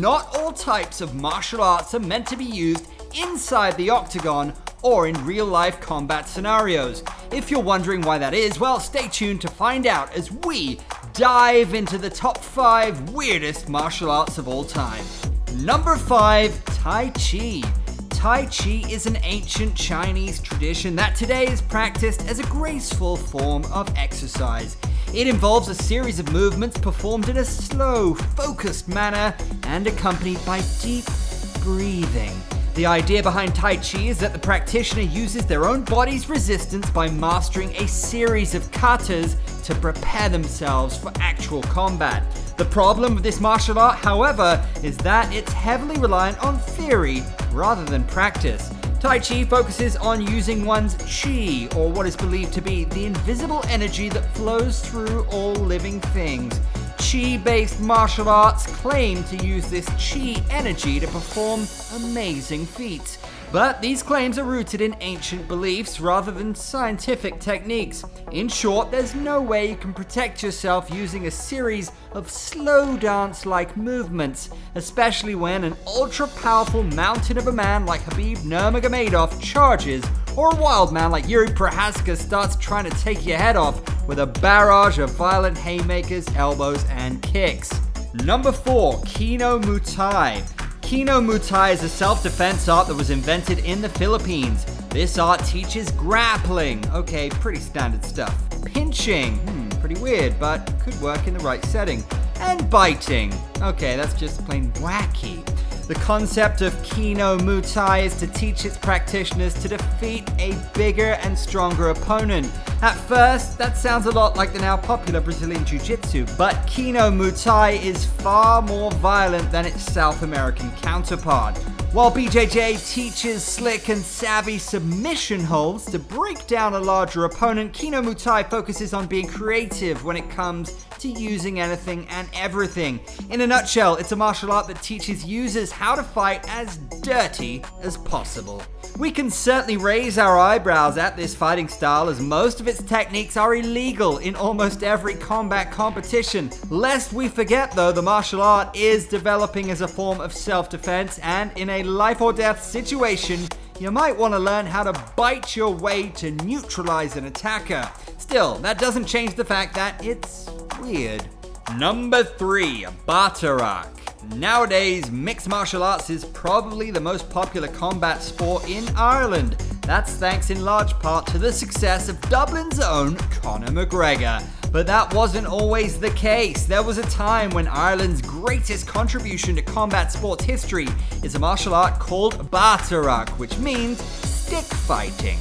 not all types of martial arts are meant to be used inside the octagon or in real-life combat scenarios. If you're wondering why that is, well, stay tuned to find out as we dive into the top 5 weirdest martial arts of all time. Number 5, Tai Chi. Tai Chi is an ancient Chinese tradition that today is practiced as a graceful form of exercise. It involves a series of movements performed in a slow, focused manner and accompanied by deep breathing. The idea behind Tai Chi is that the practitioner uses their own body's resistance by mastering a series of katas to prepare themselves for actual combat. The problem with this martial art, however, is that it's heavily reliant on theory rather than practice. Tai Chi focuses on using one's chi, or what is believed to be the invisible energy that flows through all living things. Chi-based martial arts claim to use this chi energy to perform amazing feats. But these claims are rooted in ancient beliefs rather than scientific techniques. In short, there's no way you can protect yourself using a series of slow dance-like movements, especially when an ultra-powerful mountain of a man like Khabib Nurmagomedov charges, or a wild man like Yuri Prohaska starts trying to take your head off with a barrage of violent haymakers, elbows, and kicks. Number 4, Kino Muay Thai. Kino Muay Thai is a self-defense art that was invented in the Philippines. This art teaches grappling, okay, pretty standard stuff. Pinching, pretty weird, but could work in the right setting. And biting, okay, that's just plain wacky. The concept of Kino Muay Thai is to teach its practitioners to defeat a bigger and stronger opponent. At first, that sounds a lot like the now popular Brazilian Jiu-Jitsu, but Kino Muay Thai is far more violent than its South American counterpart. While BJJ teaches slick and savvy submission holds to break down a larger opponent, Kino Muay Thai focuses on being creative when it comes to using anything and everything. In a nutshell, it's a martial art that teaches users how to fight as dirty as possible. We can certainly raise our eyebrows at this fighting style, as most of its techniques are illegal in almost every combat competition. Lest we forget though, the martial art is developing as a form of self-defense, and in a life or death situation, you might want to learn how to bite your way to neutralize an attacker. Still, that doesn't change the fact that it's weird. Number 3, Barrage Rock. Nowadays, mixed martial arts is probably the most popular combat sport in Ireland. That's thanks in large part to the success of Dublin's own Conor McGregor. But that wasn't always the case. There was a time when Ireland's greatest contribution to combat sports history is a martial art called Barrage Rock, which means stick fighting.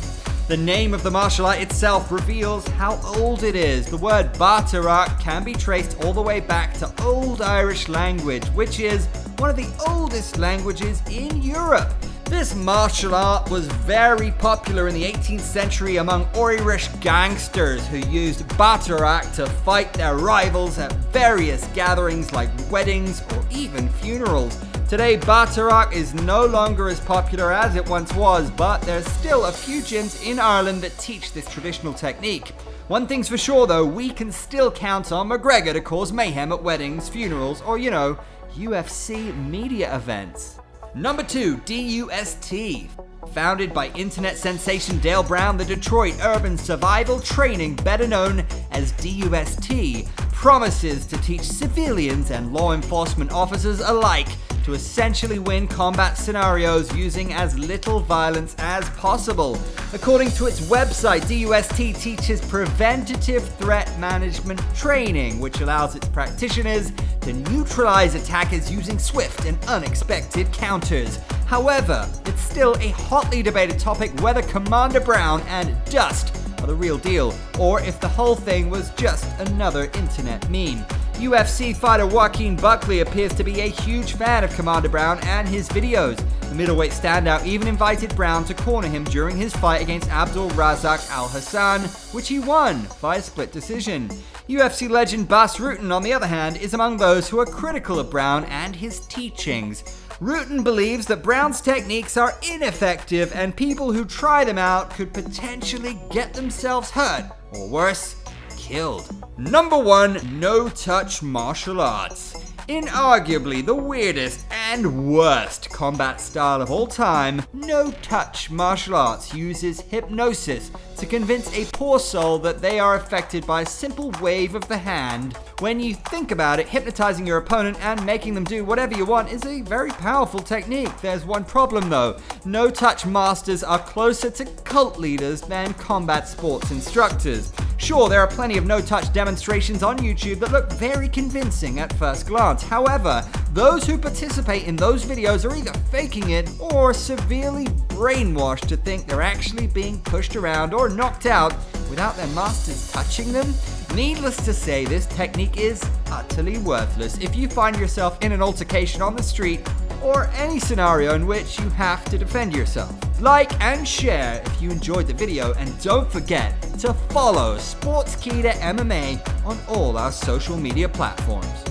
The name of the martial art itself reveals how old it is. The word Barrage Rock can be traced all the way back to Old Irish language, which is one of the oldest languages in Europe. This martial art was very popular in the 18th century among Irish gangsters who used Barrage Rock to fight their rivals at various gatherings like weddings or even funerals. Today, Barrage Rock is no longer as popular as it once was, but there's still a few gyms in Ireland that teach this traditional technique. One thing's for sure though, we can still count on McGregor to cause mayhem at weddings, funerals, or UFC media events. Number 2, DUST. Founded by internet sensation Dale Brown, the Detroit Urban Survival Training, better known as DUST, promises to teach civilians and law enforcement officers alike to essentially win combat scenarios using as little violence as possible. According to its website, DUST teaches preventative threat management training, which allows its practitioners to neutralize attackers using swift and unexpected counters. However, it's still a hotly debated topic whether Commander Brown and Dust are the real deal, or if the whole thing was just another internet meme. UFC fighter Joaquin Buckley appears to be a huge fan of Commander Brown and his videos. The middleweight standout even invited Brown to corner him during his fight against Abdul Razak Al Hassan, which he won by split decision. UFC legend Bas Rutten, on the other hand, is among those who are critical of Brown and his teachings. Rutten believes that Brown's techniques are ineffective and people who try them out could potentially get themselves hurt, or worse, killed. Number 1, no-touch martial arts. In arguably the weirdest and worst combat style of all time, no-touch martial arts uses hypnosis to convince a poor soul that they are affected by a simple wave of the hand. When you think about it, hypnotizing your opponent and making them do whatever you want is a very powerful technique. There's one problem though. No-touch masters are closer to cult leaders than combat sports instructors. Sure, there are plenty of no-touch demonstrations on YouTube that look very convincing at first glance. However, those who participate in those videos are either faking it or severely brainwashed to think they're actually being pushed around or knocked out without their masters touching them. Needless to say, this technique is utterly worthless if you find yourself in an altercation on the street or any scenario in which you have to defend yourself. Like and share if you enjoyed the video, and don't forget to follow Sportskeeda MMA on all our social media platforms.